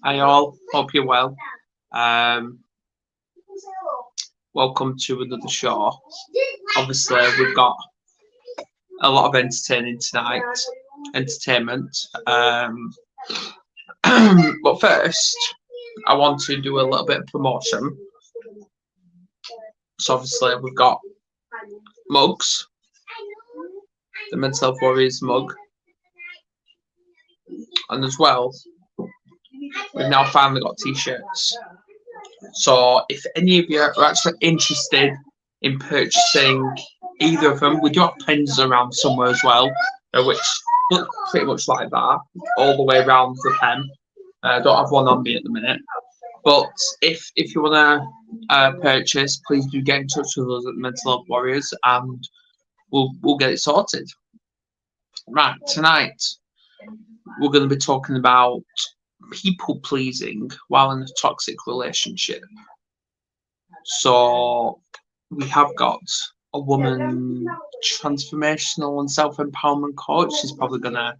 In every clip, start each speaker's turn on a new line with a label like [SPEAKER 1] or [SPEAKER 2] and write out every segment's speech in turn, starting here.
[SPEAKER 1] Hi all, hope you're well. Um, Welcome to another show. Obviously, we've got a lot of entertainment. But first, I want to do a little bit of promotion. So obviously, we've got mugs, the Mental Health Warriors mug, and as well, we've now finally got t-shirts. So if any of you are actually interested in purchasing either of them, we do have pens around somewhere as well, which look pretty much like that, all the way around the pen. I don't have one on me at the minute. But if you want to purchase, please do get in touch with us at Mental Health Warriors, and we'll get it sorted. Right, tonight we're going to be talking about people pleasing while in a toxic relationship. So we have got a woman transformational and self-empowerment coach. She's probably going to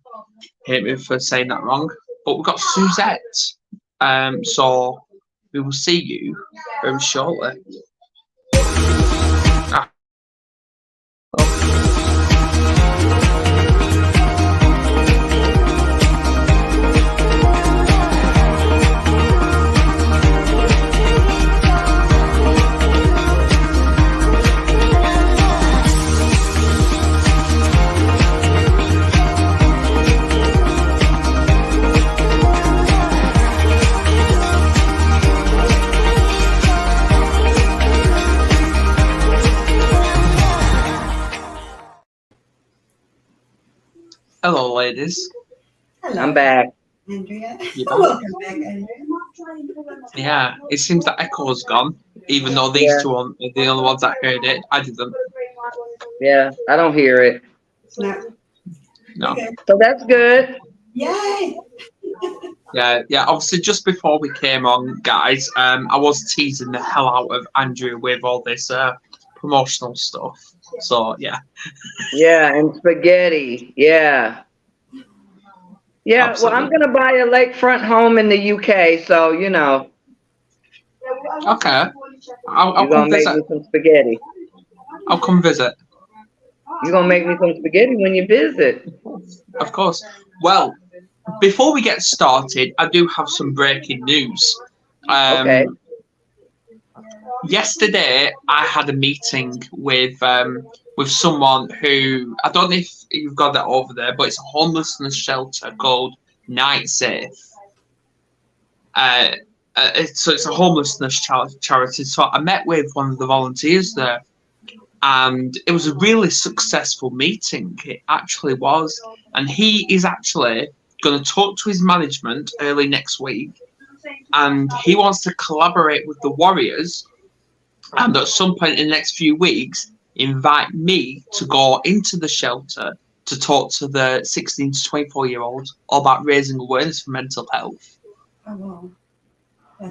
[SPEAKER 1] hate me for saying that wrong. But we've got Suzette. So we will see you very shortly. Hello, ladies.
[SPEAKER 2] Hello. I'm back.
[SPEAKER 3] Andrea.
[SPEAKER 2] Welcome back,
[SPEAKER 3] Andrea.
[SPEAKER 1] Yeah, it seems that echo's gone, even though these two are the only ones that heard it. I didn't.
[SPEAKER 2] Yeah, I don't hear it.
[SPEAKER 1] No.
[SPEAKER 3] Okay.
[SPEAKER 2] So that's good.
[SPEAKER 3] Yay!
[SPEAKER 1] Yeah. Obviously, just before we came on, guys, I was teasing the hell out of Andrea with all this promotional stuff. So yeah.
[SPEAKER 2] Yeah, and spaghetti. Yeah. Yeah.
[SPEAKER 1] Absolutely.
[SPEAKER 2] Well, I'm gonna buy a lakefront home in the UK, so you know.
[SPEAKER 1] Okay. I'll
[SPEAKER 2] You're
[SPEAKER 1] come
[SPEAKER 2] gonna make
[SPEAKER 1] visit.
[SPEAKER 2] me some spaghetti.
[SPEAKER 1] I'll come visit.
[SPEAKER 2] You're gonna make me some spaghetti when you visit.
[SPEAKER 1] Of course. Well, before we get started, I do have some breaking news.
[SPEAKER 2] Okay.
[SPEAKER 1] Yesterday, I had a meeting with someone who, I don't know if you've got that over there, but it's a homelessness shelter called Night Safe. So it's a homelessness charity. So I met with one of the volunteers there, and it was a really successful meeting. It actually was, and he is actually going to talk to his management early next week, and he wants to collaborate with the Warriors. And at some point in the next few weeks, invite me to go into the shelter to talk to the 16 to 24-year-olds about raising awareness for mental health.
[SPEAKER 3] Oh, wow.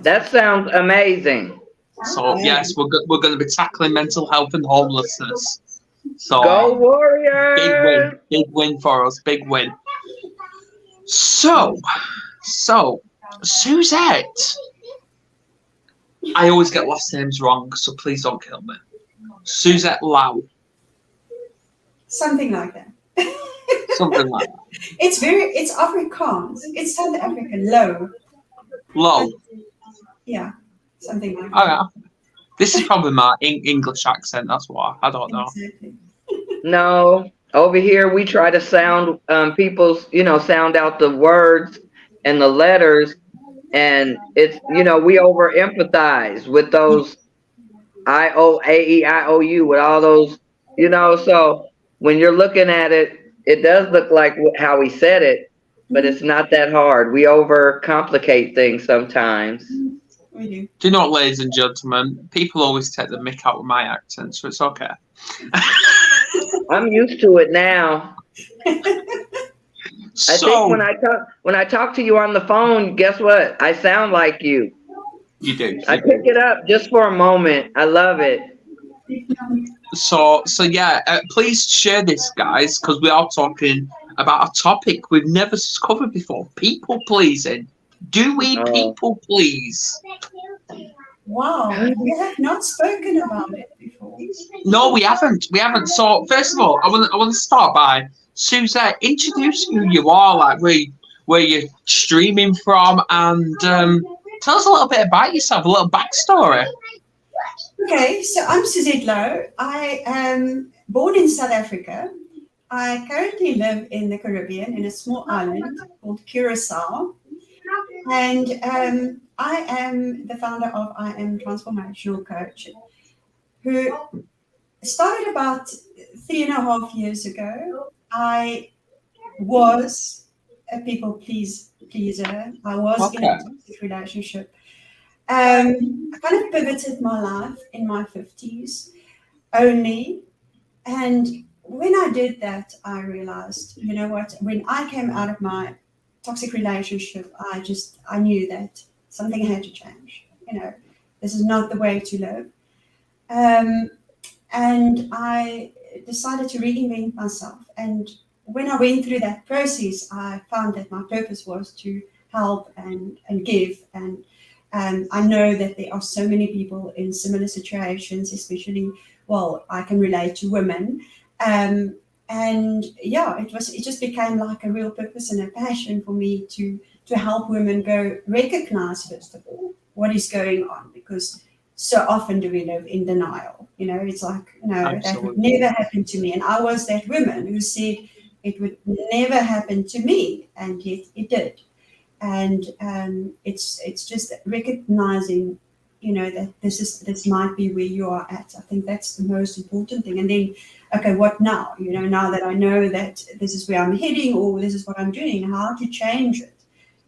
[SPEAKER 2] That sounds amazing.
[SPEAKER 1] So yes, we're going to be tackling mental health and homelessness. So
[SPEAKER 2] Go Warriors!
[SPEAKER 1] big win for us, big win. So Suzette. I always get last names wrong, so please don't kill me. Suzette Louw.
[SPEAKER 3] Something like that.
[SPEAKER 1] Something like that.
[SPEAKER 3] It's Afrikaans. It's South African. Low.
[SPEAKER 1] Yeah,
[SPEAKER 3] something like
[SPEAKER 1] that.
[SPEAKER 3] that.
[SPEAKER 1] Oh, yeah. This is probably my English accent, that's why. I don't know.
[SPEAKER 3] Exactly.
[SPEAKER 2] No, over here we try to sound sound out the words and the letters, and it's we over empathize with those IOAEIOU with all those so when you're looking at it, it does look like how he said it, but it's not that hard. We over complicate things sometimes.
[SPEAKER 3] We do.
[SPEAKER 1] Do you know what, ladies and gentlemen? People always take the mick out with my accent, so it's okay.
[SPEAKER 2] I'm used to it now.
[SPEAKER 1] So,
[SPEAKER 2] I think when I talk to you on the phone, guess what? I sound like you.
[SPEAKER 1] You do.
[SPEAKER 2] I pick it up just for a moment. I love it.
[SPEAKER 1] So yeah, please share this, guys, because we are talking about a topic we've never covered before: people pleasing. Do we people please?
[SPEAKER 3] Wow, we have not spoken about it before.
[SPEAKER 1] No, we haven't. We haven't. So first of all, I want to start by Suzette. Introduce who you are, like where you're streaming from, and tell us a little bit about yourself, a little backstory.
[SPEAKER 3] Okay, so I'm Suzette Louw. I am born in South Africa. I currently live in the Caribbean in a small island called Curacao. And I am the founder of I Am Transformational Coach, who started about 3.5 years ago. I was a people pleaser. I was in a toxic relationship. I kind of pivoted my life in my 50s only. And when I did that, I realized, you know what, when I came out of my toxic relationship, I knew that something had to change. You know, this is not the way to live. And I decided to reinvent myself. And when I went through that process, I found that my purpose was to help and give. And I know that there are so many people in similar situations, especially, well, I can relate to women. And yeah, it just became like a real purpose and a passion for me to help women go recognize, first of all, what is going on, because so often do we live in denial. You know, it's like, no,
[SPEAKER 1] Absolutely.
[SPEAKER 3] that would never happen to me. And I was that woman who said it would never happen to me, and yet it did. And it's just recognizing, you know, that this might be where you are at. I think that's the most important thing. And then, okay, what now? You know, now that I know that this is where I'm heading, or this is what I'm doing, how to change it.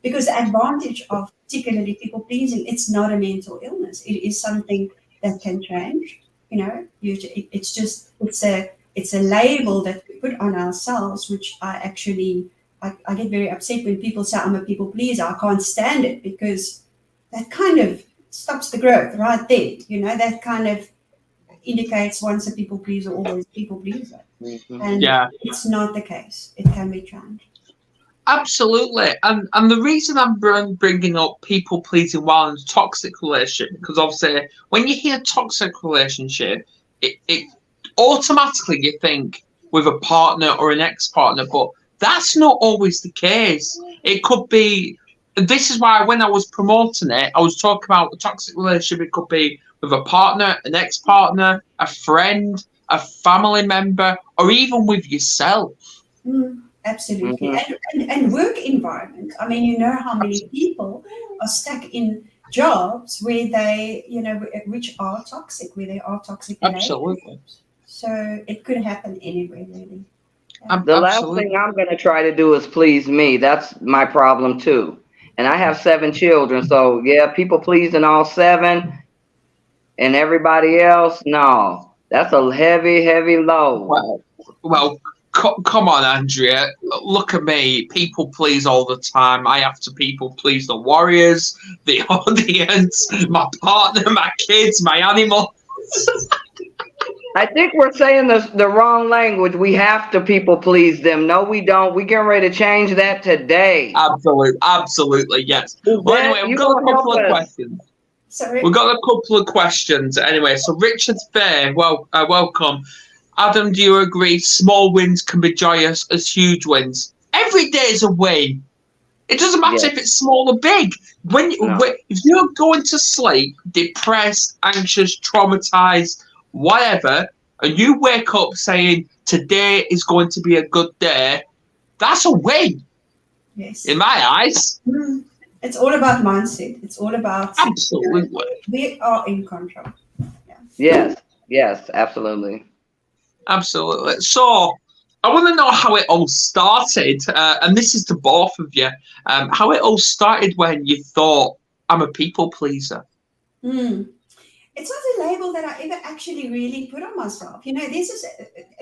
[SPEAKER 3] Because the advantage of particularly people pleasing, it's not a mental illness. It is something that can change. You know, it's a label that we put on ourselves, which I get very upset when people say I'm a people pleaser. I can't stand it, because that kind of stops the growth right there. You know, that kind of indicates once a people pleaser, always people pleaser.
[SPEAKER 2] Mm-hmm.
[SPEAKER 3] And it's not the case. It can be changed.
[SPEAKER 1] Absolutely, and the reason I'm bringing up people pleasing while in a toxic relationship, because obviously when you hear toxic relationship, it automatically you think with a partner or an ex-partner, but that's not always the case. It could be. This is why when I was promoting it, I was talking about a toxic relationship. It could be with a partner, an ex-partner, a friend, a family member, or even with yourself.
[SPEAKER 3] Absolutely.
[SPEAKER 2] Mm-hmm.
[SPEAKER 3] And work environment. I mean, you know how many people are stuck in jobs where they, you know, which are toxic, where they are toxic.
[SPEAKER 1] Absolutely.
[SPEAKER 3] So it could happen anywhere, really.
[SPEAKER 2] The last thing I'm going to try to do is please me. That's my problem too. And I have 7 children. So yeah, people pleasing all 7 and everybody else. No, that's a heavy, heavy load.
[SPEAKER 1] Well, come on, Andrea. Look at me. People please all the time. I have to people please the warriors, the audience, my partner, my kids, my animals.
[SPEAKER 2] I think we're saying the wrong language. We have to people please them. No, we don't. We getting ready to change that today.
[SPEAKER 1] Absolutely, yes. Well, anyway, we've got a couple of questions.
[SPEAKER 3] Sorry?
[SPEAKER 1] We've got a couple of questions. Anyway, so Richard Fair, welcome. Adam, do you agree small wins can be joyous as huge wins? Every day is a win. It doesn't matter if it's small or big. If you're going to sleep depressed, anxious, traumatized, whatever, and you wake up saying today is going to be a good day, that's a win.
[SPEAKER 3] Yes.
[SPEAKER 1] In my eyes.
[SPEAKER 3] It's all about mindset. It's all about
[SPEAKER 1] absolutely.
[SPEAKER 3] We are in control.
[SPEAKER 2] Yeah. Yes, absolutely.
[SPEAKER 1] Absolutely. So I want to know how it all started, and this is to both of you. How it all started when you thought, I'm a people pleaser.
[SPEAKER 3] It's not a label that I ever actually really put on myself. You know,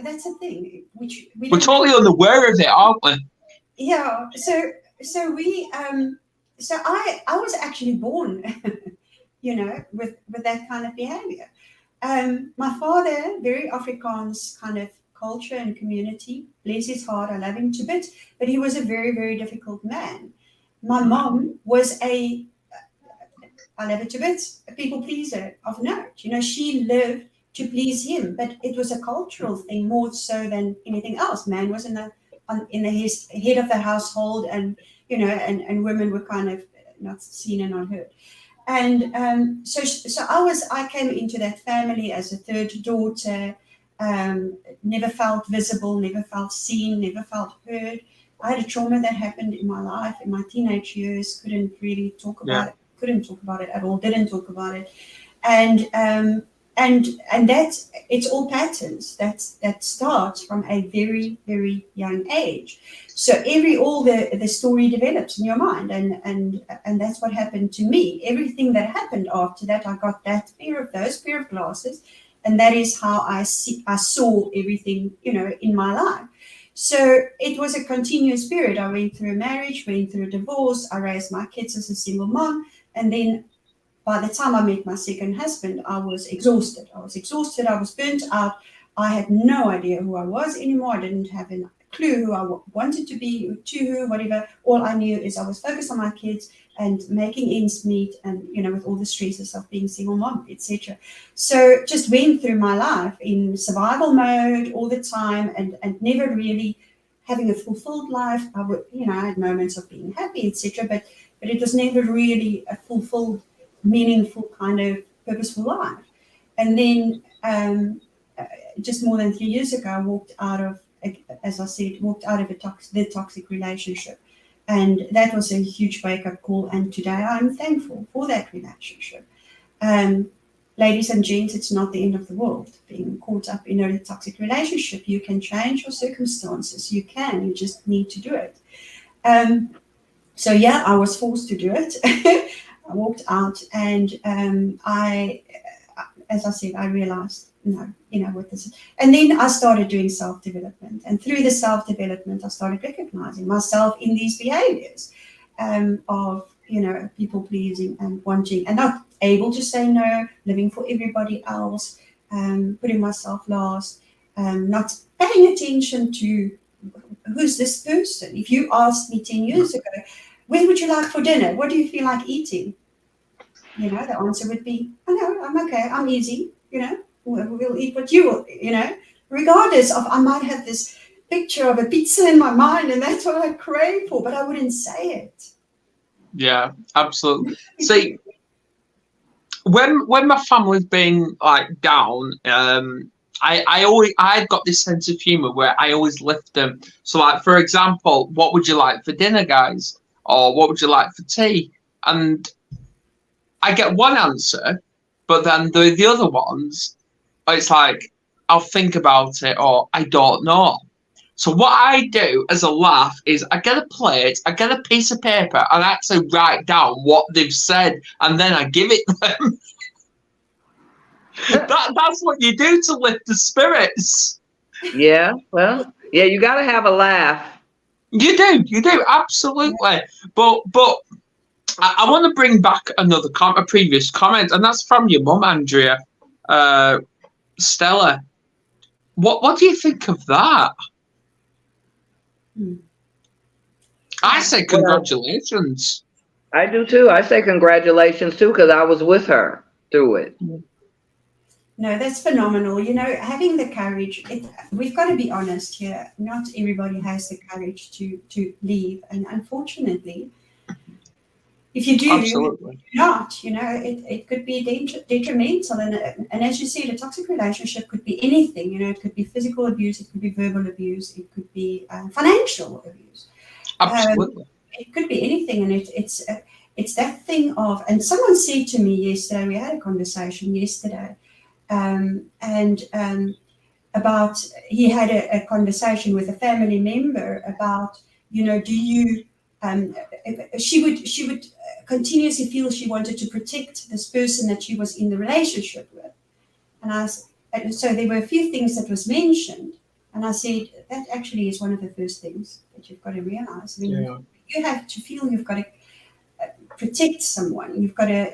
[SPEAKER 3] that's a thing which
[SPEAKER 1] we're totally unaware of it, aren't we?
[SPEAKER 3] Yeah. So I was actually born, you know, with that kind of behavior. My father, very Afrikaans kind of culture and community. Bless his heart, I love him to bits, but he was a very, very difficult man. My mom was I love her to bits, a people pleaser of note. You know, she lived to please him, but it was a cultural thing more so than anything else. Man was in the head of the household, and you know, and women were kind of not seen and not heard. And so I came into that family as a third daughter. Never felt visible, never felt seen, never felt heard. I had a trauma that happened in my life in my teenage years. Couldn't really talk about it. Couldn't talk about it at all. Didn't talk about it. And that's, it's all patterns that starts from a very, very young age. So all the story develops in your mind, and that's what happened to me. Everything that happened after that, I got those pair of glasses, and that is how I saw everything, you know, in my life. So it was a continuous period. I went through a marriage, went through a divorce. I raised my kids as a single mom, and then by the time I met my second husband, I was exhausted. I was burnt out. I had no idea who I was anymore. I didn't have a clue who I wanted to be, whatever. All I knew is I was focused on my kids and making ends meet, and, you know, with all the stresses of being single mom, etc. So just went through my life in survival mode all the time, and never really having a fulfilled life. I had moments of being happy, etc. But it was never really a fulfilled, meaningful kind of purposeful life. And then just more than 3 years ago, I walked out of, as I said, the toxic relationship. And that was a huge wake-up call. And today I'm thankful for that relationship. Ladies and gents, it's not the end of the world being caught up in a toxic relationship. You can change your circumstances. You just need to do it. So yeah, I was forced to do it. I walked out, and as I said, I realized, no, you know what this is. And then I started doing self-development. And through the self-development, I started recognizing myself in these behaviors of, you know, people pleasing and wanting, and not able to say no, living for everybody else, putting myself last, not paying attention to who's this person. If you asked me 10 years ago, where would you like for dinner? What do you feel like eating? You know, the answer would be, oh no, I'm okay, I'm easy, you know, we'll eat what you will, you know, regardless of, I might have this picture of a pizza in my mind and that's what I crave for, but I wouldn't say it.
[SPEAKER 1] Yeah, absolutely. See, when my family's been like down, I've got this sense of humor where I always lift them. So, like, for example, what would you like for dinner, guys? Or what would you like for tea? And I get one answer, but then the other ones, it's like, I'll think about it, or I don't know. So what I do as a laugh is I get a plate, I get a piece of paper, and I actually write down what they've said, and then I give it them. That's what you do to lift the spirits.
[SPEAKER 2] Yeah, well, yeah, you got to have a laugh.
[SPEAKER 1] You do, absolutely. But I want to bring back a previous comment, and that's from your mum, Andrea, Stella. What do you think of that? I say congratulations.
[SPEAKER 2] I do too. I say congratulations too, because I was with her through it.
[SPEAKER 3] No, that's phenomenal. You know, having the courage, we've got to be honest here. Not everybody has the courage to leave. And unfortunately, if you do,
[SPEAKER 1] absolutely
[SPEAKER 3] not, you know, it could be detrimental. And as you said, a toxic relationship could be anything. You know, it could be physical abuse, it could be verbal abuse, it could be financial abuse.
[SPEAKER 1] Absolutely.
[SPEAKER 3] It could be anything. And it's that thing of, and someone said to me yesterday, we had a conversation yesterday, about, he had a conversation with a family member about, you know, do you, she would continuously feel she wanted to protect this person that she was in the relationship with. And so there were a few things that was mentioned, and I said, that actually is one of the first things that you've got to realize. I mean, you have to feel you've got to protect someone, you've got to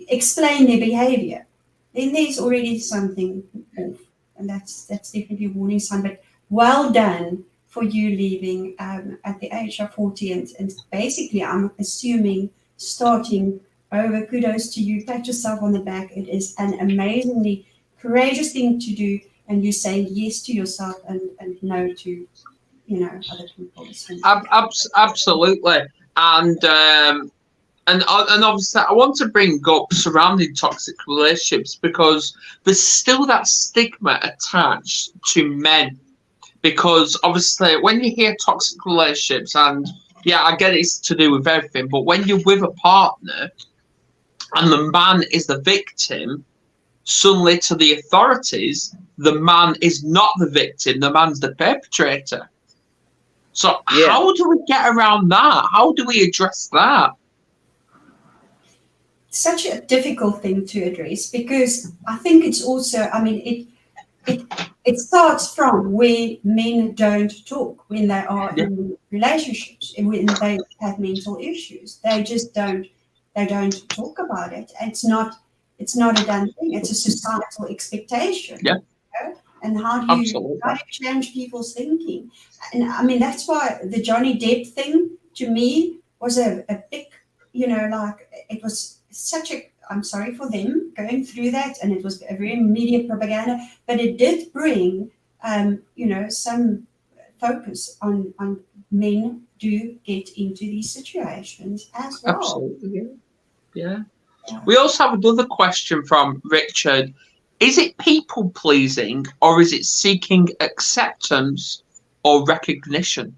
[SPEAKER 3] explain their behavior. Then there's already something off. and that's definitely a warning sign. But well done for you leaving at the age of 40, and basically, I'm assuming starting over. Kudos to you. Pat yourself on the back. It is an amazingly courageous thing to do, and you're saying yes to yourself and no to, other people.
[SPEAKER 1] Absolutely, and obviously, I want to bring up surrounding toxic relationships because there's still that stigma attached to men. Because obviously, when you hear toxic relationships, and yeah, I get it's to do with everything, but when you're with a partner and the man is the victim, suddenly to the authorities, the man is not the victim, the man's the perpetrator. So how do we get around that? How do we address that?
[SPEAKER 3] Such a difficult thing to address, because I think it's also, I mean, it starts from where men don't talk when they are in relationships, and when they have mental issues. They just don't talk about it. It's not a done thing. It's a societal expectation.
[SPEAKER 1] Yeah.
[SPEAKER 3] And how do you change people's thinking? And I mean, that's why the Johnny Depp thing to me was a big, like, it was such a, I'm sorry for them going through that, and it was a very media propaganda, but it did bring, some focus on men do get into these situations as well.
[SPEAKER 1] Absolutely, yeah. We also have another question from Richard. Is it people pleasing, or is it seeking acceptance or recognition?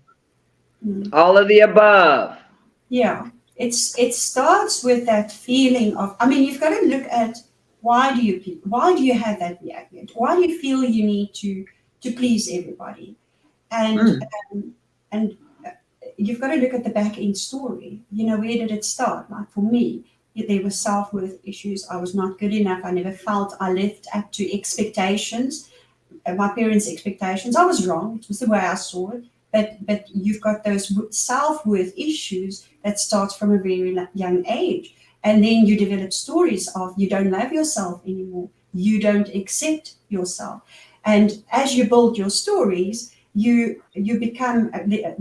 [SPEAKER 2] All of the above.
[SPEAKER 3] Yeah. It starts with that feeling of, I mean, you've got to look at why do you have that behavior? Why do you feel you need to please everybody? And you've got to look at the back end story. Where did it start? Like for me, there were self-worth issues. I was not good enough. I never felt I lived up to expectations, my parents' expectations. I was wrong. It was the way I saw it. But you've got those self-worth issues that starts from a very young age. And then you develop stories of you don't love yourself anymore. You don't accept yourself. And as you build your stories, you become, there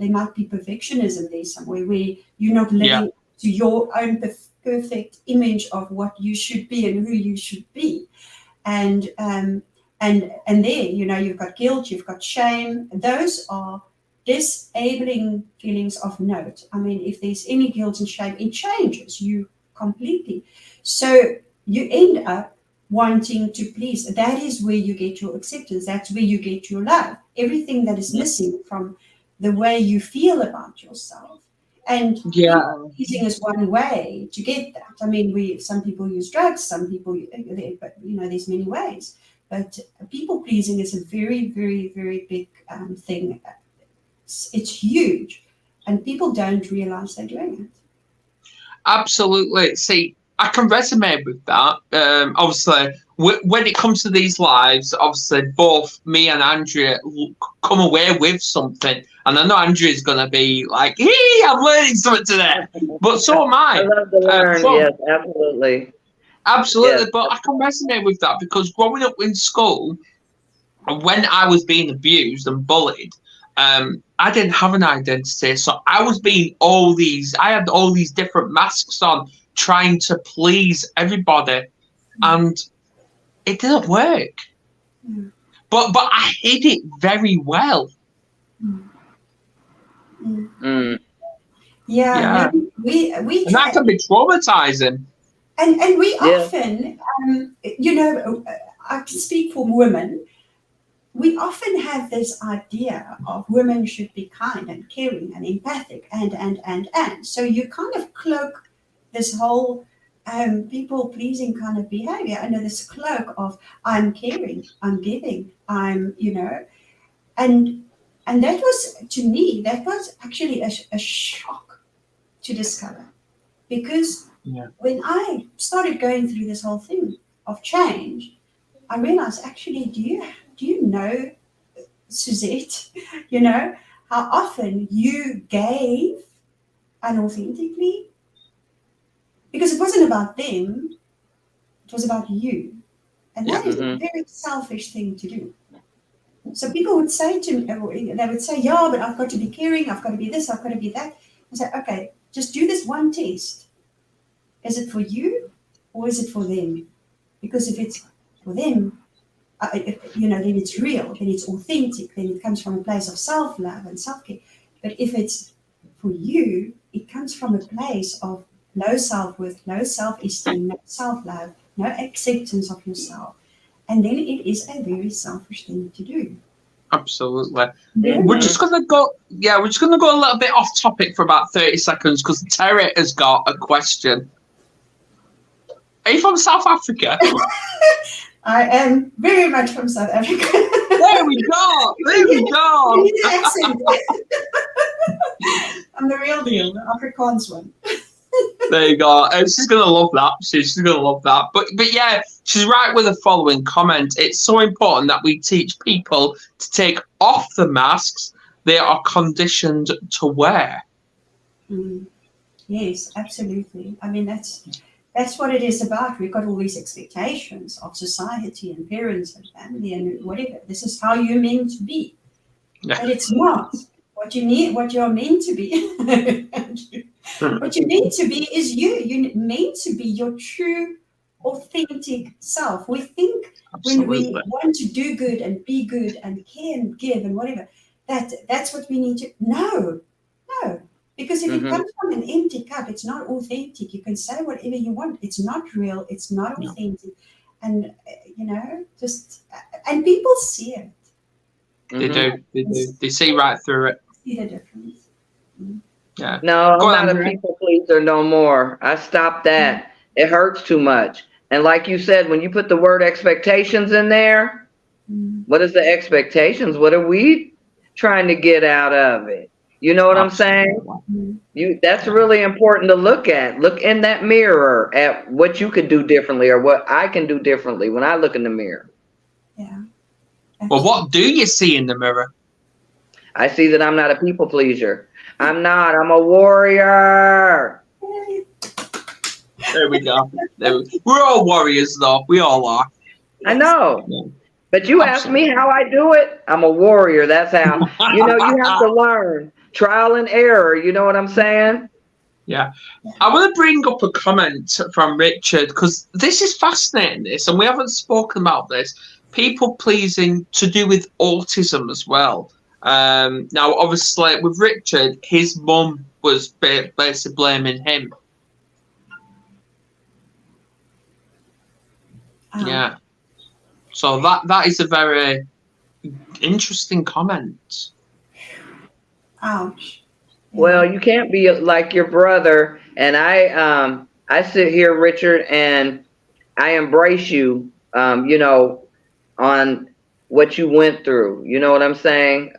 [SPEAKER 3] might be perfectionism there somewhere where you're not living to your own perfect image of what you should be and who you should be. And there, you've got guilt, you've got shame. Those are disabling feelings of note. I mean, if there's any guilt and shame, it changes you completely. So you end up wanting to please. That is where you get your acceptance. That's where you get your love. Everything that is missing from the way you feel about yourself. And pleasing is one way to get that. I mean, some people use drugs, some people, but there's many ways. But people pleasing is a very, very, very big thing. It's huge, and people don't realize they're doing it.
[SPEAKER 1] Absolutely. See, I can resonate with that. Obviously, when it comes to these lives, obviously, both me and Andrea come away with something. And I know Andrea's going to be like, hey, I'm learning something today. But so am I.
[SPEAKER 2] I love to learn, yes, absolutely.
[SPEAKER 1] Absolutely,
[SPEAKER 2] yes.
[SPEAKER 1] But I can resonate with that because growing up in school, when I was being abused and bullied, I didn't have an identity. So I had all these different masks on, trying to please everybody. And it didn't work.
[SPEAKER 3] Mm.
[SPEAKER 1] But I hid it very well.
[SPEAKER 3] Yeah. No, we
[SPEAKER 1] and that can be traumatizing.
[SPEAKER 3] And we often, I can speak for women. We often have this idea of women should be kind and caring and empathic and. So you kind of cloak this whole people pleasing kind of behavior under this cloak of I'm caring, I'm giving, and that was, to me, that was actually a shock to discover, because when I started going through this whole thing of change, I realized, actually, do you know, Suzette, how often you gave unauthentically? Because it wasn't about them, it was about you. And that is a very selfish thing to do. So people would say to me, they would say, yeah, but I've got to be caring, I've got to be this, I've got to be that. I say, okay, just do this one test. Is it for you or is it for them? Because if it's for them, then it's real, then it's authentic, then it comes from a place of self-love and self-care. But if it's for you, it comes from a place of low self-worth, low self-esteem, no self-love, no acceptance of yourself. And then it is a very selfish thing to do.
[SPEAKER 1] Absolutely. We're just gonna go a little bit off topic for about 30 seconds because Terry has got a question. Are you from South Africa?
[SPEAKER 3] I am very much from South Africa.
[SPEAKER 1] There we go.
[SPEAKER 3] Accent. I'm the real deal, the Afrikaans one.
[SPEAKER 1] There you go. She's gonna love that. She's gonna love that. But yeah, she's right with the following comment. It's so important that we teach people to take off the masks they are conditioned to wear.
[SPEAKER 3] Yes, absolutely. I mean, that's what it is about. We've got all these expectations of society and parents and family and whatever. This is how you're meant to be. Yeah. But it's not. What you're meant to be. What you're meant to be is you. You're meant to be your true, authentic self. We think when we want to do good and be good and care and give and whatever, that's what we need to. No. Because if it comes from an empty cup, it's not authentic. You can say whatever you want. It's not real. It's not authentic. And, and people see it.
[SPEAKER 1] They do. They see right through it.
[SPEAKER 3] See the difference.
[SPEAKER 2] Yeah. No, I'm not a people pleaser no more. I stopped that. It hurts too much. And like you said, when you put the word expectations in there, what is the expectations? What are we trying to get out of it? You know what I'm saying? That's really important to look at. Look in that mirror at what you could do differently or what I can do differently when I look in the mirror.
[SPEAKER 3] Yeah.
[SPEAKER 1] Well, what do you see in the mirror?
[SPEAKER 2] I see that I'm not a people pleaser. I'm a warrior.
[SPEAKER 1] There we go. We're all warriors, though. We all are.
[SPEAKER 2] I know. Yeah. But you ask me how I do it. I'm a warrior. That's how. You have to learn. Trial and error. You know what I'm saying?
[SPEAKER 1] Yeah. I want to bring up a comment from Richard because this is fascinating, and we haven't spoken about this. People pleasing to do with autism as well. Now, obviously, with Richard, his mum was basically blaming him. Yeah. So that is a very interesting comment.
[SPEAKER 3] Ouch.
[SPEAKER 2] Well, you can't be like your brother. And I sit here, Richard, and I embrace you, on what you went through. You know what I'm saying?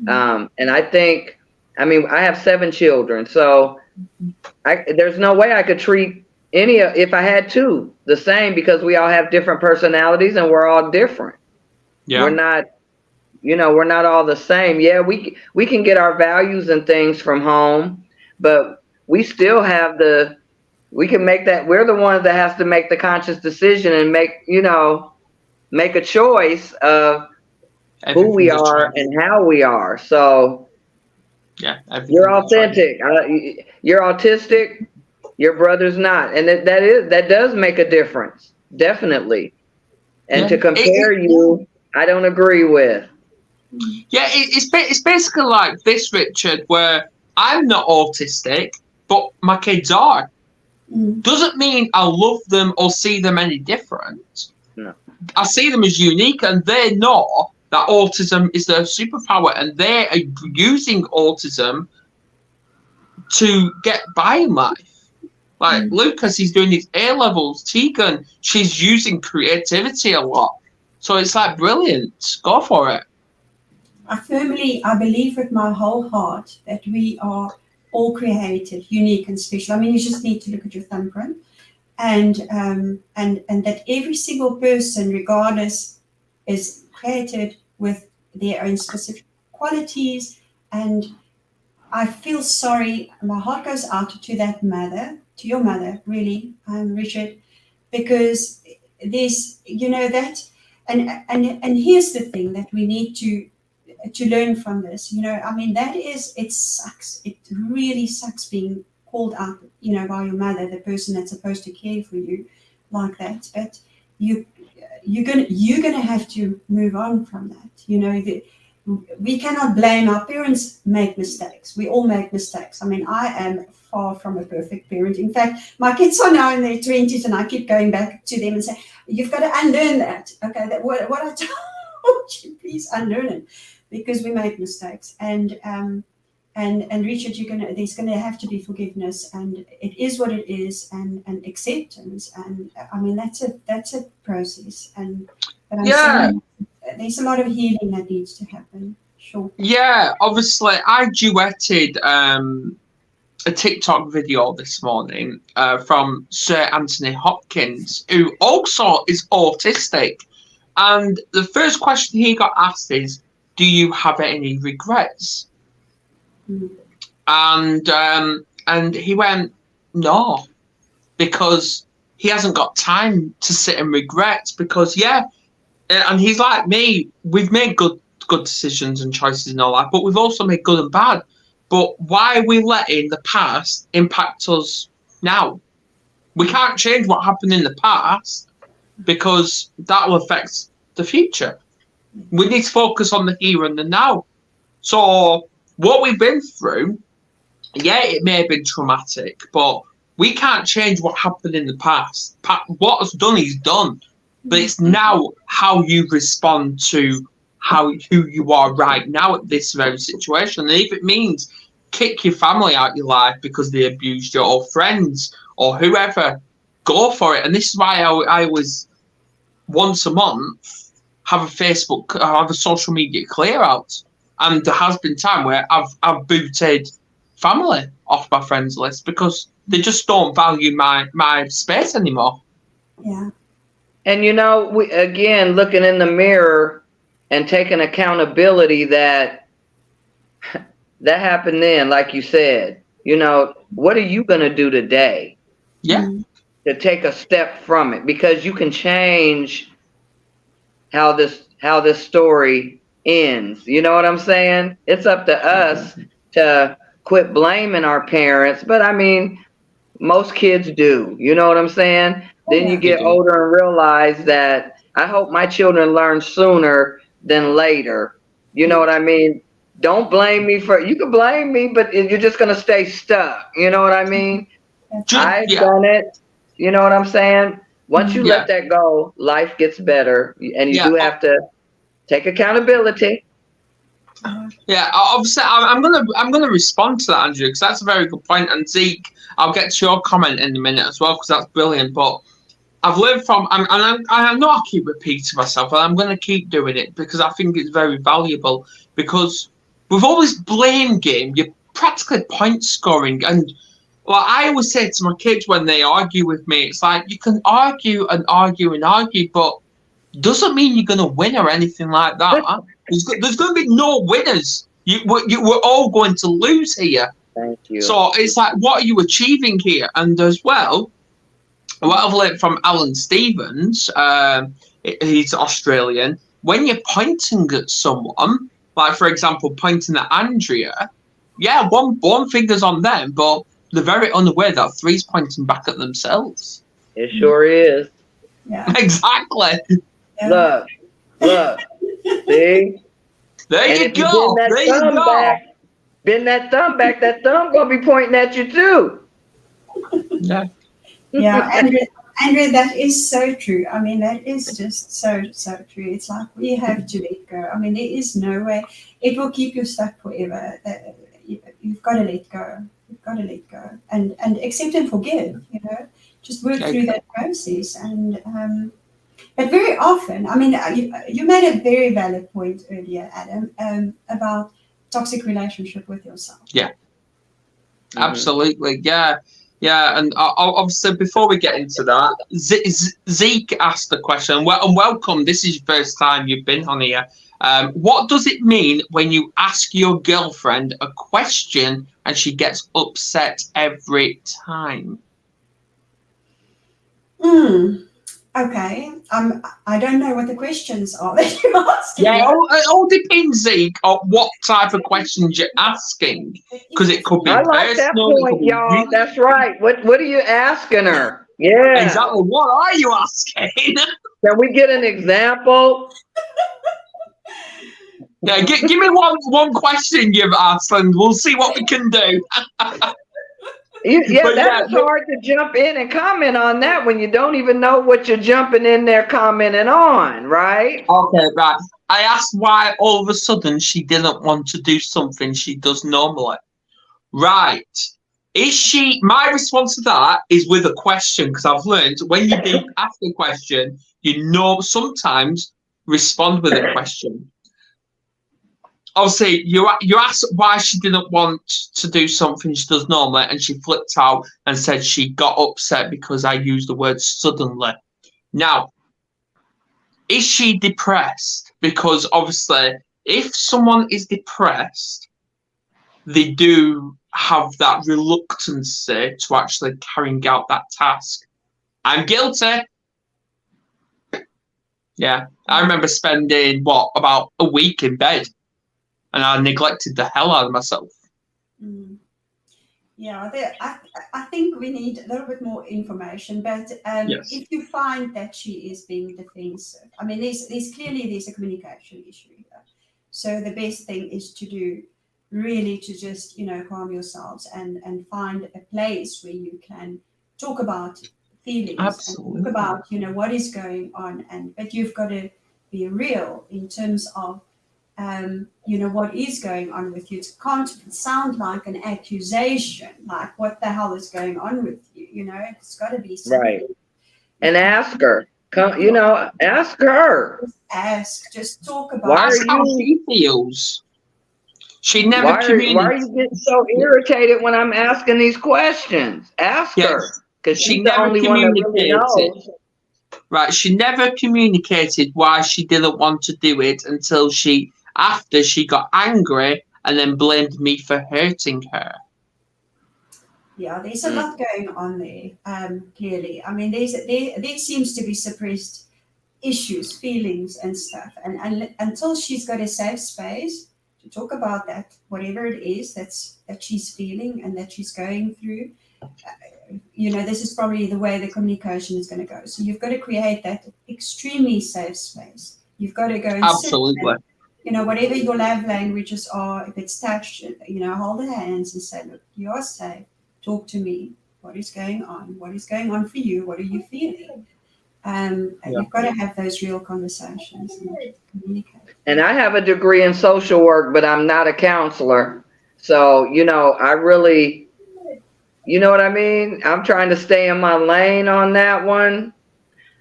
[SPEAKER 2] And I think, I have 7 children, so there's no way I could treat if I had 2 the same because we all have different personalities and we're all different. Yeah. We're not all the same. Yeah, we can get our values and things from home, but we still have we can make that. We're the ones that has to make the conscious decision and make a choice of who we are and how we are. So
[SPEAKER 1] yeah,
[SPEAKER 2] you're authentic. You're autistic. Your brother's not, and that does make a difference, definitely. And to compare you, I don't agree with.
[SPEAKER 1] Yeah, it's basically like this, Richard, where I'm not autistic, but my kids are. Doesn't mean I love them or see them any different.
[SPEAKER 2] No.
[SPEAKER 1] I see them as unique, and they know that autism is their superpower, and they are using autism to get by in life. Like Lucas, he's doing his A-levels. Tegan, she's using creativity a lot. So it's like brilliant. Go for it.
[SPEAKER 3] I believe with my whole heart that we are all created, unique and special. You just need to look at your thumbprint, and that every single person, regardless, is created with their own specific qualities. And I feel sorry. My heart goes out to that mother, to your mother, really, Richard, because there's, you know, that, and here's the thing that we need to learn from this. You know, I mean, that is, it sucks. It really sucks being called out, you know, by your mother, the person that's supposed to care for you, like that. But you're gonna have to move on from that. You know, we cannot blame our parents. Make mistakes. We all make mistakes. I mean, I am far from a perfect parent. In fact, my kids are now in their 20s, and I keep going back to them and say, "You've got to unlearn that. Okay, that what I told you, please unlearn it, because we make mistakes." And Richard, there's gonna have to be forgiveness, and it is what it is, and acceptance, and I mean that's a process, but I'm saying there's a lot of healing that needs to happen. Sure.
[SPEAKER 1] Yeah, obviously, I duetted a TikTok video this morning from Sir Anthony Hopkins, who also is autistic, and the first question he got asked is, "Do you have any regrets?" And he went, "No," because he hasn't got time to sit and regret, because and he's like me, we've made good decisions and choices in our life, but we've also made good and bad. But why are we letting the past impact us now? We can't change what happened in the past, because that will affect the future. We need to focus on the here and the now. So what we've been through, it may have been traumatic, but we can't change what happened in the past. What's done is done, but it's now how you respond to who you are right now at this very situation. And if it means kick your family out your life because they abused you, or friends, or whoever, go for it. And this is why I was once a month have a social media clear out. And there has been time where I've booted family off my friends list because they just don't value my space anymore.
[SPEAKER 3] Yeah.
[SPEAKER 2] And you know, we again looking in the mirror and taking accountability that happened then, like you said. You know, what are you gonna do today?
[SPEAKER 1] Yeah.
[SPEAKER 2] To take a step from it, because you can change how this story ends. You know what I'm saying? It's up to us to quit blaming our parents, but I mean, most kids do. You know what I'm saying? Then you get older and realize that I hope my children learn sooner than later. You know what I mean? Don't blame me you can blame me, but you're just going to stay stuck. You know what I mean? I've done it. You know what I'm saying? Once you let that go, life gets better, and you do have to take accountability.
[SPEAKER 1] Yeah, obviously, I'm gonna respond to that, Andrea, because that's a very good point. And Zeke, I'll get to your comment in a minute as well, because that's brilliant. But I've learned from, and I know I keep repeating myself, and I'm gonna keep doing it because I think it's very valuable. Because with all this blame game, you're practically point scoring, and well, I always say to my kids when they argue with me, it's like, you can argue and argue and argue, but doesn't mean you're going to win or anything like that. There's going to be no winners. We're all going to lose here.
[SPEAKER 2] Thank you.
[SPEAKER 1] So it's like, what are you achieving here? And as well, what I've learned from Alan Stevens, he's Australian, when you're pointing at someone, like for example, pointing at Andrea, one finger's on them, but they're very unaware that three's pointing back at themselves.
[SPEAKER 2] It sure is.
[SPEAKER 3] Yeah.
[SPEAKER 1] Exactly.
[SPEAKER 2] Yeah. Look. See?
[SPEAKER 1] There you go.
[SPEAKER 2] Bend that thumb back. That thumb gonna be pointing at you too.
[SPEAKER 1] Yeah.
[SPEAKER 3] Yeah, Andrea, that is so true. I mean, that is just so true. It's like we have to let go. I mean, there is no way. It will keep you stuck forever. You've got to let go. You've got to let go and accept and forgive. You know, just work through that process. And but very often, I mean, you made a very valid point earlier, Adam, about toxic relationship with yourself.
[SPEAKER 1] Yeah, absolutely. Yeah. And obviously, before we get into that, Zeke asked the question, and welcome. This is your first time you've been on here. What does it mean when you ask your girlfriend a question and she gets upset every time?
[SPEAKER 3] Okay. I don't know what the questions are that you're asking.
[SPEAKER 1] Yeah, it all depends, Zeke, on what type of questions you're asking. Because it could be
[SPEAKER 2] I like that
[SPEAKER 1] personal, it could
[SPEAKER 2] point,
[SPEAKER 1] be
[SPEAKER 2] y'all.
[SPEAKER 1] really.
[SPEAKER 2] That's right. What are you asking her? Yeah.
[SPEAKER 1] Exactly. What are you asking?
[SPEAKER 2] Can we get an example?
[SPEAKER 1] Yeah, give me one question you've asked, and we'll see what we can do.
[SPEAKER 2] Yeah,
[SPEAKER 1] But
[SPEAKER 2] that's hard to jump in and comment on that when you don't even know what you're jumping in there commenting on, right?
[SPEAKER 1] Okay, right. I asked why all of a sudden she didn't want to do something she does normally. Right. My response to that is with a question, because I've learned when you do ask a question, sometimes respond with a question. Obviously, you asked why she didn't want to do something she does normally, and she flipped out and said she got upset because I used the word suddenly. Now, is she depressed? Because obviously, if someone is depressed, they do have that reluctance to actually carrying out that task. I'm guilty. Yeah, I remember spending about a week in bed, and I neglected the hell out of myself.
[SPEAKER 3] Mm. Yeah, I think we need a little bit more information. But
[SPEAKER 1] Yes.
[SPEAKER 3] if you find that she is being defensive, I mean, there's a communication issue here. So the best thing is to do really to just calm yourselves and find a place where you can talk about feelings.
[SPEAKER 1] Absolutely.
[SPEAKER 3] And talk about what is going on, but you've got to be real in terms of what is going on with you. It can't sound like an accusation, like what the hell is going on with you. It's got to be something.
[SPEAKER 2] Right. And ask her. Ask her.
[SPEAKER 3] Just talk about.
[SPEAKER 1] Ask how she feels. She never communicates.
[SPEAKER 2] Why are you getting so irritated when I'm asking these questions? Ask her, because she's the only one that really knows.
[SPEAKER 1] Right, she never communicated why she didn't want to do it until after she got angry and then blamed me for hurting her.
[SPEAKER 3] Yeah, there's a lot going on there, clearly. I mean, there seems to be suppressed issues, feelings and stuff. And until she's got a safe space to talk about that, whatever it is that she's feeling and that she's going through, this is probably the way the communication is going to go. So you've got to create that extremely safe space. You've got to go and
[SPEAKER 1] absolutely.
[SPEAKER 3] Sit, whatever your love languages are, if it's touch, hold the hands and say, look, you are safe. Talk to me. What is going on? What is going on for you? What are you feeling? And you've got to have those real conversations and communicate.
[SPEAKER 2] And I have a degree in social work, but I'm not a counselor. So, I really, you know what I mean? I'm trying to stay in my lane on that one.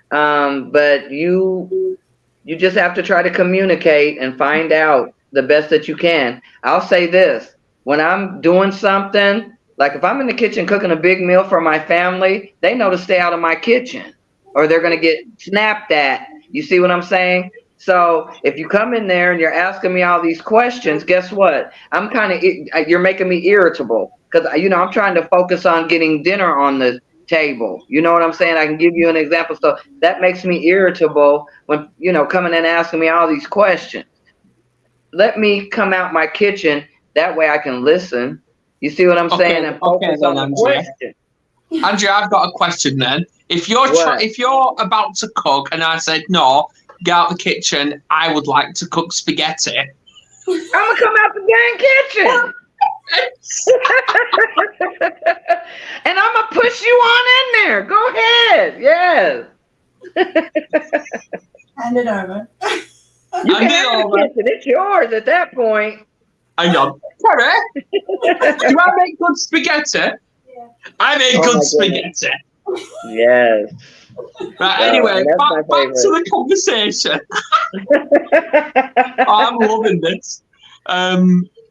[SPEAKER 2] But you just have to try to communicate and find out the best that you can. I'll say this, when I'm doing something, like if I'm in the kitchen cooking a big meal for my family, they know to stay out of my kitchen or they're going to get snapped at. You see what I'm saying? So if you come in there and you're asking me all these questions, guess what? You're making me irritable because, I'm trying to focus on getting dinner on the table. You know what I'm saying? I can give you an example. So that makes me irritable when, coming and asking me all these questions. Let me come out my kitchen. That way I can listen. You see what I'm saying? And focus on the question.
[SPEAKER 1] Andrea, I've got a question then. If you're about to cook and I said, no, get out the kitchen, I would like to cook spaghetti.
[SPEAKER 2] I'm going to come out the dang kitchen. And I'm going to push you on in there. Go ahead. Yes.
[SPEAKER 3] Hand it over.
[SPEAKER 2] You can have the kitchen. It's yours at that point.
[SPEAKER 1] Hang on. Sorry. Do I make good spaghetti? Yeah. I make good spaghetti.
[SPEAKER 2] Yes.
[SPEAKER 1] Right, anyway, back to the conversation. I'm loving this.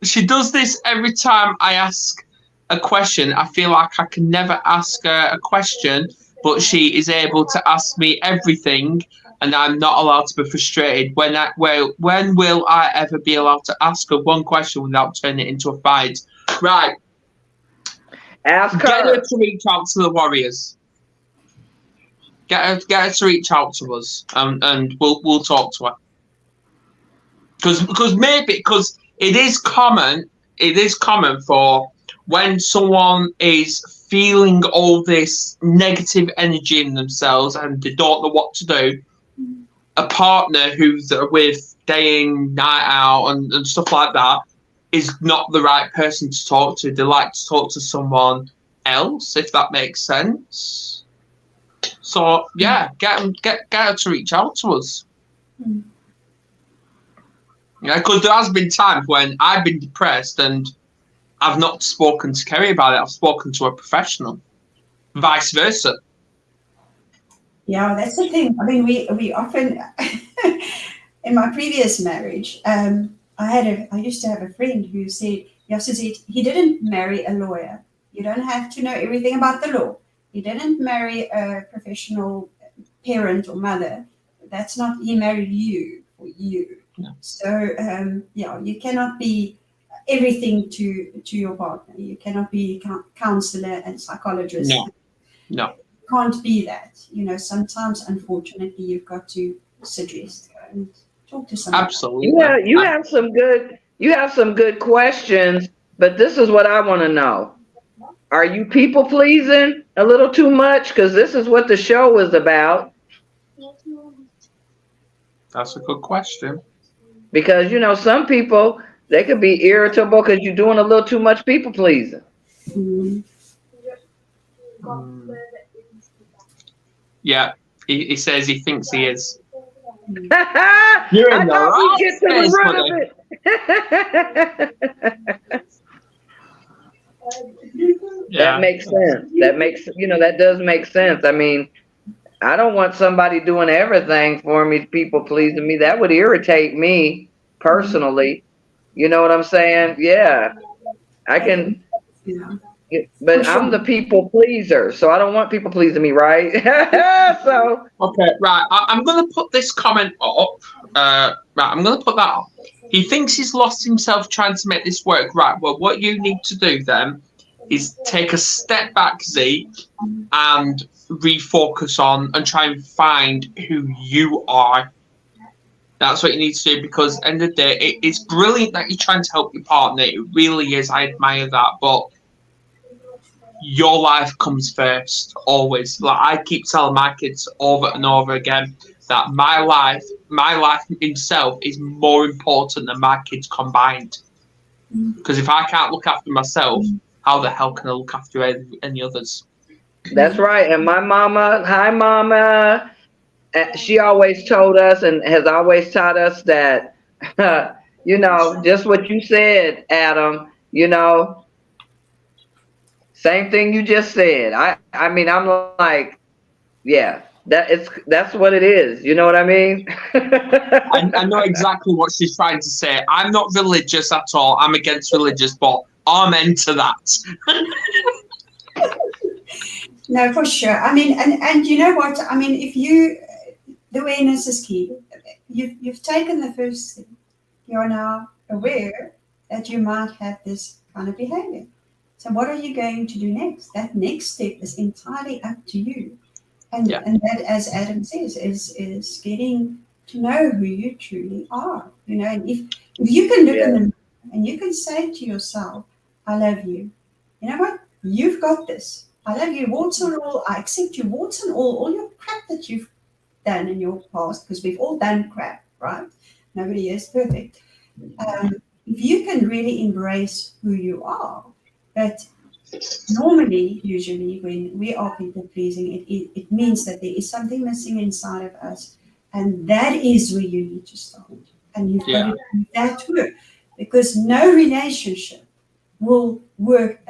[SPEAKER 1] She does this every time I ask a question. I feel like I can never ask her a question, but she is able to ask me everything, and I'm not allowed to be frustrated. When will I ever be allowed to ask her one question without turning it into a fight? Right.
[SPEAKER 2] Ask her.
[SPEAKER 1] Get her to reach out to the Warriors. Get her to reach out to us, and we'll talk to her. Because it is common for when someone is feeling all this negative energy in themselves and they don't know what to do, a partner who they're with day in, night out and stuff like that is not the right person to talk to. They like to talk to someone else, if that makes sense. So yeah, get her to reach out to us. Yeah, because there has been times when I've been depressed and I've not spoken to Kerry about it. I've spoken to a professional. Vice versa.
[SPEAKER 3] Yeah, that's the thing. I mean, we often, in my previous marriage, I used to have a friend who said, Suzette, he didn't marry a lawyer. You don't have to know everything about the law. He didn't marry a professional parent or mother. He married you for you. Yeah. So, you cannot be everything to your partner. You cannot be counselor and psychologist.
[SPEAKER 1] No.
[SPEAKER 3] Can't be that. Sometimes, unfortunately, you've got to suggest and talk to someone.
[SPEAKER 1] Absolutely.
[SPEAKER 2] Yeah, you have some good questions, but this is what I want to know. Are you people pleasing a little too much? Because this is what the show is about.
[SPEAKER 1] That's a good question.
[SPEAKER 2] Because some people, they could be irritable because you're doing a little too much people pleasing.
[SPEAKER 1] Yeah, he says he thinks he is.
[SPEAKER 2] I thought we'd get to the root of it. That makes sense. That does make sense. I mean, I don't want somebody doing everything for me, people pleasing me. That would irritate me personally. You know what I'm saying? Yeah, I can. But I'm the people pleaser, so I don't want people pleasing me, right? So
[SPEAKER 1] okay, right. I'm going to put this comment up. I'm going to put that up. He thinks he's lost himself trying to make this work. Right. Well, what you need to do then is take a step back, Zeke, and refocus on and try and find who you are. That's what you need to do, because at the end of the day, it's brilliant that you're trying to help your partner. It really is. I admire that, but your life comes first, always. Like I keep telling my kids over and over again that my life itself is more important than my kids combined. Because if I can't look after myself, how the hell can I look after any others?
[SPEAKER 2] That's right. And my mama, hi mama, she always told us and has always taught us that, just what you said, Adam, same thing you just said. I mean, I'm like, yeah, that's what it is. You know what I mean?
[SPEAKER 1] I know exactly what she's trying to say. I'm not religious at all. I'm against religious, but I'm into that.
[SPEAKER 3] No, for sure. I mean, and you know what? I mean, the awareness is key. You've taken the first step. You're now aware that you might have this kind of behavior. So what are you going to do next? That next step is entirely up to you. And that, as Adam says, is getting to know who you truly are. And if you can look in the mirror and you can say to yourself, I love you. You know what? You've got this. I love you, warts and all. I accept you, warts and all your crap that you've done in your past, because we've all done crap, right? Nobody is perfect. If you can really embrace who you are, but usually when we are people pleasing, it means that there is something missing inside of us, and that is where you need to start. And you've got to do that work, because no relationship will work,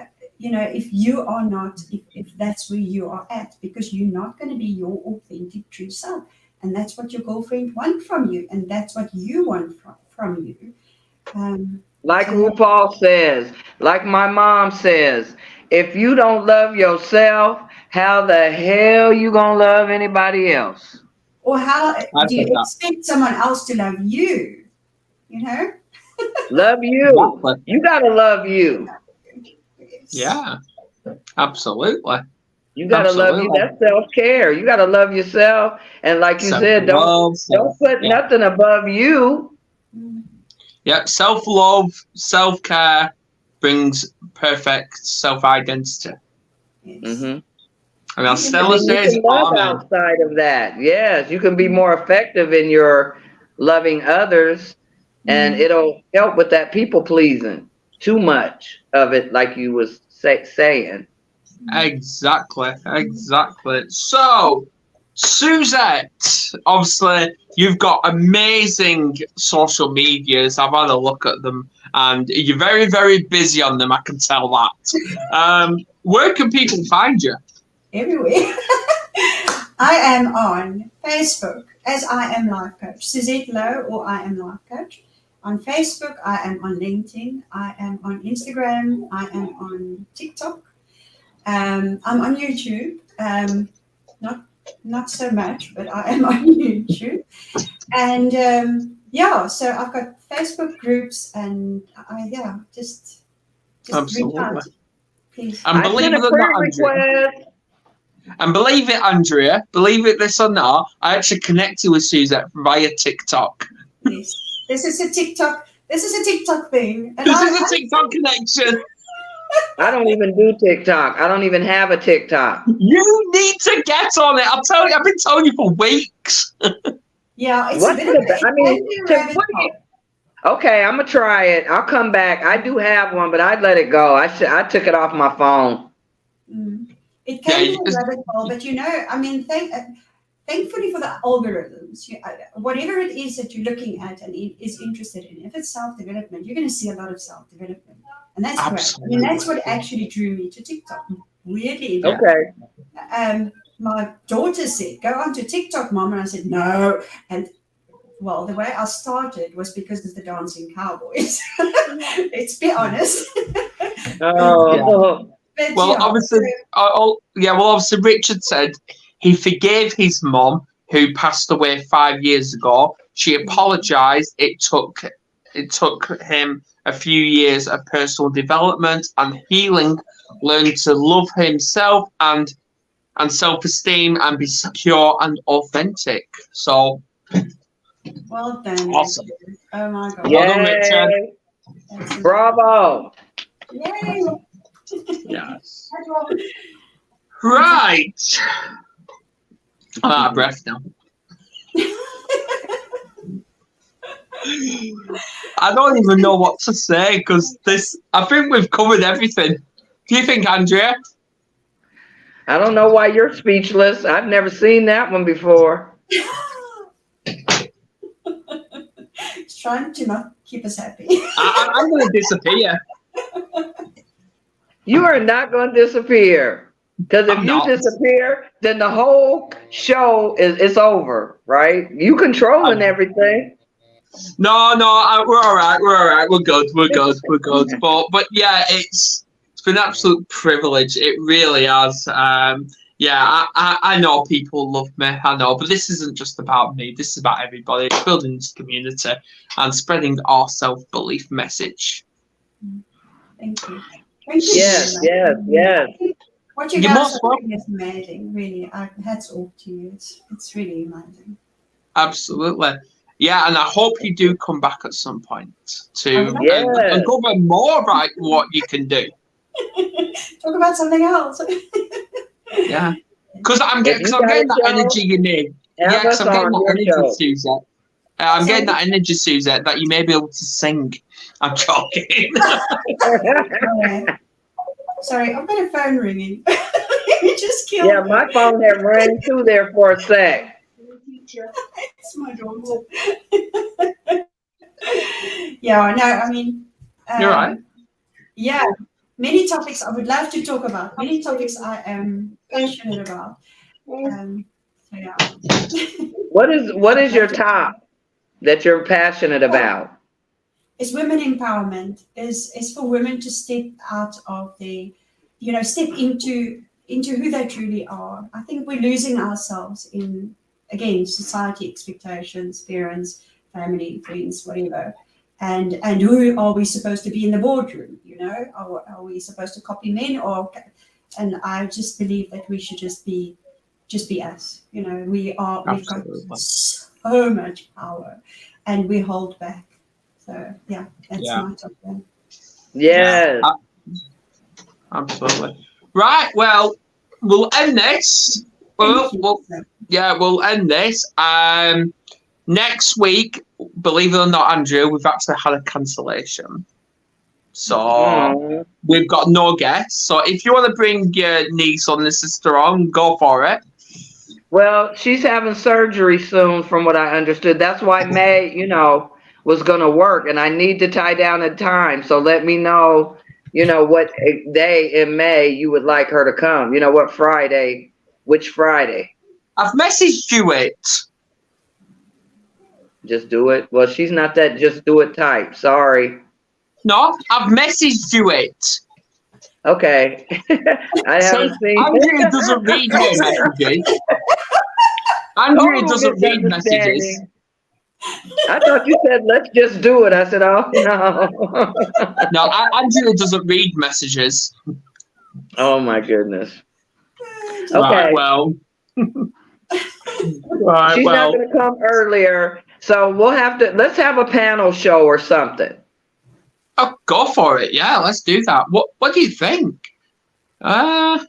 [SPEAKER 3] if you are not, if that's where you are at, because you're not going to be your authentic true self. And that's what your girlfriend wants from you, and that's what you want from you.
[SPEAKER 2] Like RuPaul says, like my mom says, if you don't love yourself, how the hell you gonna love anybody else?
[SPEAKER 3] Or how do you expect someone else to love you?
[SPEAKER 2] Love you. You gotta love you.
[SPEAKER 1] Yeah, absolutely.
[SPEAKER 2] You gotta love you. That's self-care. You gotta love yourself. And like you said, don't put nothing above you.
[SPEAKER 1] Yeah, self-love, self-care brings perfect self-identity.
[SPEAKER 2] Mm-hmm.
[SPEAKER 1] And as Stella says,
[SPEAKER 2] you can love outside of that. Yes, you can be more effective in your loving others, and it'll help with that people pleasing. Too much of it, like you was saying.
[SPEAKER 1] Exactly. So, Suzette, obviously, you've got amazing social medias. I've had a look at them, and you're very, very busy on them. I can tell that. Where can people find you?
[SPEAKER 3] Everywhere. I am on Facebook as I Am Life Coach, Suzette Louw, or I Am Life Coach. On Facebook, I am on LinkedIn. I am on Instagram. I am on TikTok. I'm on YouTube. Not so much, but I am on YouTube. And so I've got Facebook groups, and just reach out, please.
[SPEAKER 1] And believe it or not, Andrea. And believe it, Andrea, believe it this or not, I actually connected with Suzette via TikTok.
[SPEAKER 3] Yes. This is a TikTok thing. And
[SPEAKER 1] this is a TikTok connection.
[SPEAKER 2] I don't even do TikTok. I don't even have a TikTok.
[SPEAKER 1] You need to get on it. I've been telling you for weeks.
[SPEAKER 3] Yeah, it's a bit of
[SPEAKER 2] okay, I'm gonna try it. I'll come back. I do have one, but I'd let it go. I took it off my phone.
[SPEAKER 3] It can be a rabbit hole, but thankfully for the algorithms, whatever it is that you're looking at and is interested in, if it's self-development, you're going to see a lot of self-development. And that's
[SPEAKER 1] Absolutely.
[SPEAKER 3] great. That's what actually drew me to TikTok. Weirdly.
[SPEAKER 2] Okay.
[SPEAKER 3] My daughter said, go onto TikTok, Mom. And I said, no. And well, the way I started was because of the dancing cowboys. Let's be honest.
[SPEAKER 1] Obviously, Richard said he forgave his mom, who passed away 5 years ago. She apologized. It took him a few years of personal development and healing, learned to love himself and self-esteem and be secure and authentic. So,
[SPEAKER 3] well done.
[SPEAKER 1] Awesome.
[SPEAKER 3] Richard. Oh my God.
[SPEAKER 2] Yay.
[SPEAKER 1] Well done, Richard.
[SPEAKER 2] Bravo.
[SPEAKER 3] Yay.
[SPEAKER 1] Yes. Right. I'm out of breath now. I don't even know what to say because I think we've covered everything. Do you think, Andrea?
[SPEAKER 2] I don't know why you're speechless. I've never seen that one before.
[SPEAKER 3] He's trying to not keep us happy.
[SPEAKER 1] I'm going to disappear.
[SPEAKER 2] You are not going to disappear. Because if you disappear, then the whole show is over, right? You controlling everything.
[SPEAKER 1] No, we're all right. We're good. But yeah, it's been an absolute privilege. It really has. I know people love me. I know, but this isn't just about me. This is about everybody. It's building this community and spreading our self-belief message.
[SPEAKER 3] Thank you.
[SPEAKER 2] Yes.
[SPEAKER 3] What you guys are doing is amazing. Really, hats off to you. It's really amazing.
[SPEAKER 1] Absolutely. Yeah, and I hope you do come back at some point to uncover more about what you can do.
[SPEAKER 3] Talk about something else.
[SPEAKER 1] Yeah, because I'm getting that energy you need. Yeah, because I'm getting that energy, Suzette. I'm getting that energy, Suzette, that you may be able to sing. I'm joking.
[SPEAKER 3] Sorry, I've got a phone ringing. You just killed me.
[SPEAKER 2] My phone had rang too there for a sec.
[SPEAKER 3] It's my daughter.
[SPEAKER 1] You're right.
[SPEAKER 3] Yeah, many topics I would love to talk about. Many topics I am passionate about.
[SPEAKER 2] What is your top that you're passionate about?
[SPEAKER 3] It's women empowerment. Is for women to step out of step into who they truly are. I think we're losing ourselves in, again, society expectations, parents, family, friends, whatever. And who are we supposed to be in the boardroom? Are we supposed to copy men? and I just believe that we should just be us. You know, we've got
[SPEAKER 1] Absolutely.
[SPEAKER 3] so much power, and we hold back. So yeah, that's
[SPEAKER 1] Yeah.
[SPEAKER 3] my top one.
[SPEAKER 2] Yes.
[SPEAKER 1] Absolutely. Right. Well, we'll end this.
[SPEAKER 3] Thank you.
[SPEAKER 1] We'll end this. Next week, believe it or not, Andrea, we've actually had a cancellation. So we've got no guests. So if you want to bring your niece or sister on, go for it.
[SPEAKER 2] Well, she's having surgery soon, from what I understood. That's why May, was going to work, and I need to tie down a time. So let me know, what day in May you would like her to come. What Friday, which Friday.
[SPEAKER 1] I've messaged you it.
[SPEAKER 2] Just do it. Well, she's not that just do it type. Sorry.
[SPEAKER 1] No, I've messaged you it.
[SPEAKER 2] Okay. I haven't seen.
[SPEAKER 1] Andrea doesn't read her messages. Andrea doesn't read messages.
[SPEAKER 2] I thought you said, let's just do it. I said, oh, no.
[SPEAKER 1] No, Andrea doesn't read messages.
[SPEAKER 2] Oh, my goodness. Okay.
[SPEAKER 1] Right, well.
[SPEAKER 2] She's not going to come earlier. So let's have a panel show or something.
[SPEAKER 1] Oh, go for it. Yeah, let's do that. What do you think? Do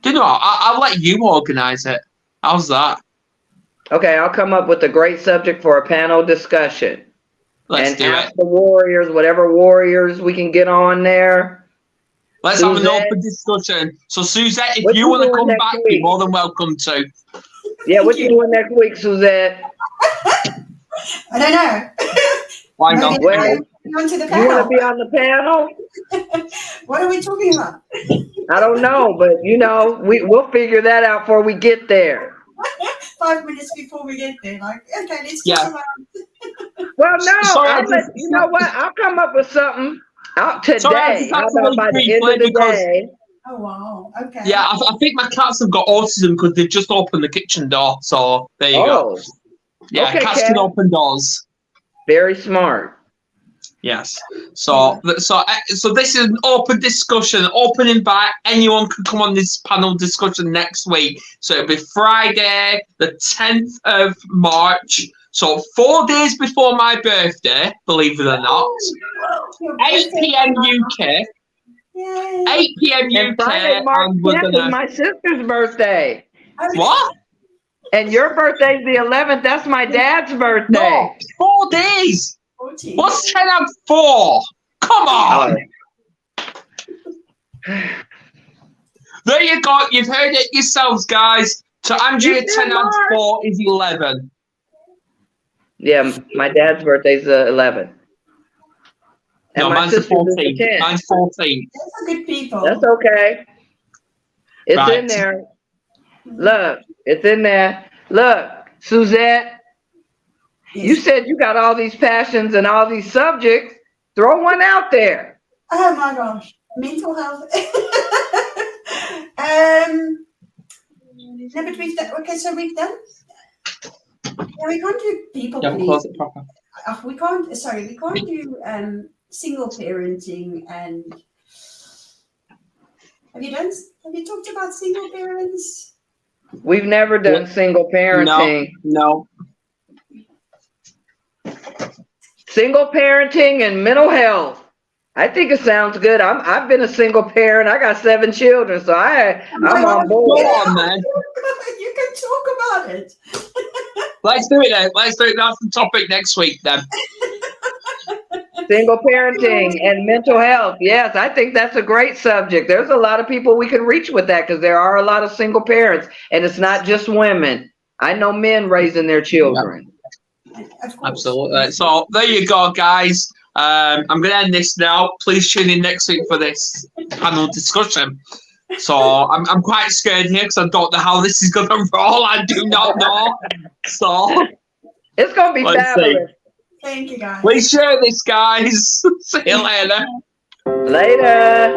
[SPEAKER 1] you know what? I'll let you organize it. How's that?
[SPEAKER 2] Okay, I'll come up with a great subject for a panel discussion.
[SPEAKER 1] Let's do
[SPEAKER 2] ask
[SPEAKER 1] it.
[SPEAKER 2] The warriors, whatever warriors we can get on there.
[SPEAKER 1] Let's have an open discussion. So, Suzette, if you want to come back, you're more than welcome to.
[SPEAKER 2] Yeah, what you doing next week, Suzette?
[SPEAKER 3] I don't know.
[SPEAKER 1] Why not?
[SPEAKER 2] Well,
[SPEAKER 3] onto the
[SPEAKER 2] you
[SPEAKER 3] panel.
[SPEAKER 2] want to be on the panel?
[SPEAKER 3] What are we talking about?
[SPEAKER 2] I don't know, but we'll figure that out before we get there.
[SPEAKER 3] 5 minutes before we get there, like, okay, let's talk about.
[SPEAKER 2] Well, no,
[SPEAKER 1] Sorry,
[SPEAKER 2] you know what? I'll come up with something out today.
[SPEAKER 1] Sorry,
[SPEAKER 2] How about by the end of the day?
[SPEAKER 3] Oh wow, okay.
[SPEAKER 1] Yeah, I think my cats have got autism because they've just opened the kitchen door. So there you go. Yeah,
[SPEAKER 2] okay,
[SPEAKER 1] cats can open doors.
[SPEAKER 2] Very smart.
[SPEAKER 1] Yes. So this is an open discussion, open invite. Anyone can come on this panel discussion next week. So it'll be Friday, the 10th of March. So 4 days before my birthday, believe it or not. 8 p.m. UK.
[SPEAKER 3] Yay.
[SPEAKER 1] 8 p.m.
[SPEAKER 2] And
[SPEAKER 1] UK.
[SPEAKER 2] Friday, March 10th is my sister's birthday.
[SPEAKER 1] What?
[SPEAKER 2] And your birthday's the 11th. That's my dad's birthday.
[SPEAKER 1] No, 4 days.
[SPEAKER 3] 14.
[SPEAKER 1] What's 10 out of 4? Come on. There you go. You've heard it yourselves, guys. So Andrea, 10 out of 4 is 11.
[SPEAKER 2] Yeah, my dad's birthday's the 11th. And
[SPEAKER 1] No,
[SPEAKER 2] my
[SPEAKER 1] mine's the
[SPEAKER 2] sister's is
[SPEAKER 1] 14th.
[SPEAKER 2] the 10th.
[SPEAKER 1] Mine's 14th.
[SPEAKER 3] Those are good people.
[SPEAKER 2] That's okay. It's
[SPEAKER 1] Right.
[SPEAKER 2] in there. Look, it's in there. Look, Suzette, you said you got all these passions and all these subjects. Throw one out there.
[SPEAKER 3] Oh my gosh, mental health. No, but we've done. Okay, so we've done. Yeah, we can't do people
[SPEAKER 1] Don't
[SPEAKER 3] please.
[SPEAKER 1] close it proper.
[SPEAKER 3] We can't. Sorry, we can't do single parenting and. Have you talked about single parents?
[SPEAKER 2] We've never done single parenting.
[SPEAKER 1] No.
[SPEAKER 2] Single parenting and mental health. I think it sounds good. I've been a single parent. I got 7 children, so I'm on board.
[SPEAKER 1] Go on, man.
[SPEAKER 3] You can talk about it.
[SPEAKER 1] Let's do it then. Let's do it. That's the topic next week then.
[SPEAKER 2] Single parenting and mental health. Yes, I think that's a great subject. There's a lot of people we can reach with that because there are a lot of single parents, and it's not just women. I know men raising their children.
[SPEAKER 1] Absolutely. So there you go, guys. I'm going to end this now. Please tune in next week for this panel discussion. So I'm quite scared here because I don't know how this is going to roll. I do not know. So
[SPEAKER 2] it's going to be fabulous.
[SPEAKER 3] Thank you, guys.
[SPEAKER 1] Please share this, guys. See you later.
[SPEAKER 2] Later.